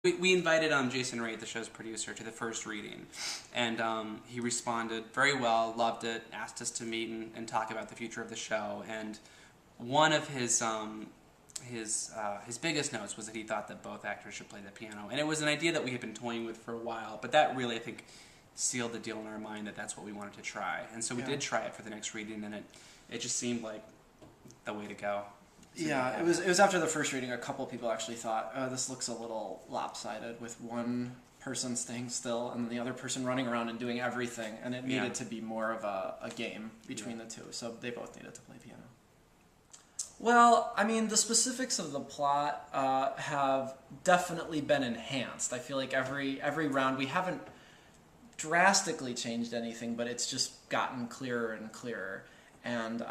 We invited Jason Raitt, the show's producer, to the first reading, and he responded very well, loved it, asked us to meet and talk about the future of the show. And one of his biggest notes was that he thought that both actors should play the piano, and it was an idea that we had been toying with for a while. But that really, I think, sealed the deal in our mind that that's what we wanted to try. And so we did try it for the next reading, and it just seemed like the way to go. Yeah, it was after the first reading, a couple people actually thought, oh, this looks a little lopsided with one person staying still and then the other person running around and doing everything, and it needed to be more of a game between the two, so they both needed to play piano. Well, I mean, the specifics of the plot have definitely been enhanced. I feel like every round we haven't drastically changed anything, but it's just gotten clearer and clearer. And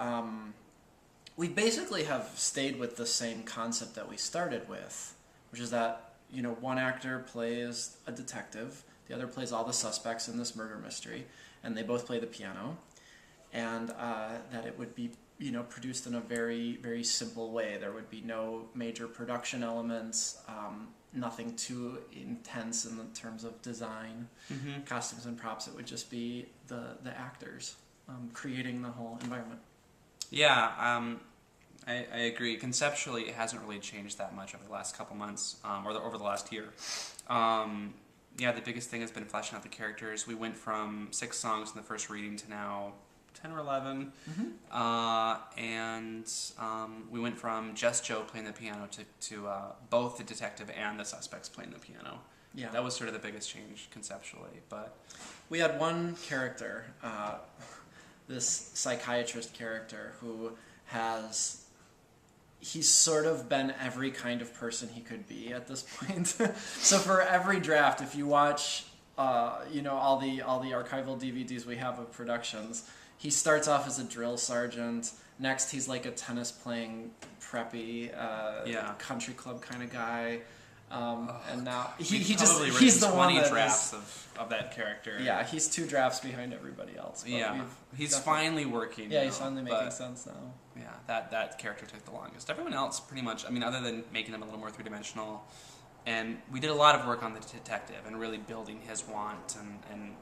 we basically have stayed with the same concept that we started with, which is that, you know, one actor plays a detective, the other plays all the suspects in this murder mystery, and they both play the piano, and that it would be, you know, produced in a very, very simple way. There would be no major production elements, nothing too intense in the terms of design, costumes and props. It would just be the actors creating the whole environment. Yeah, I agree. Conceptually, it hasn't really changed that much over the last couple months, or over the last year. Yeah, the biggest thing has been fleshing out the characters. We went from 6 songs in the first reading to now 10 or 11. And we went from just Joe playing the piano to both the detective and the suspects playing the piano. Yeah, that was sort of the biggest change conceptually. But we had one character, this psychiatrist character, who he's sort of been every kind of person he could be at this point. So for every draft, if you watch you know, all the archival DVDs we have of productions, he starts off as a drill sergeant. Next, he's like a tennis-playing, preppy, country club kind of guy. And now he's the one that drafts of that character. Yeah, he's 2 drafts behind everybody else. Yeah, he's finally working. Yeah, he's finally making sense now. Yeah, that character took the longest. Everyone else, pretty much, I mean, other than making him a little more three-dimensional, and we did a lot of work on the detective and really building his want and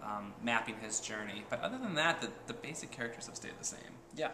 mapping his journey. But other than that, the basic characters have stayed the same. Yeah.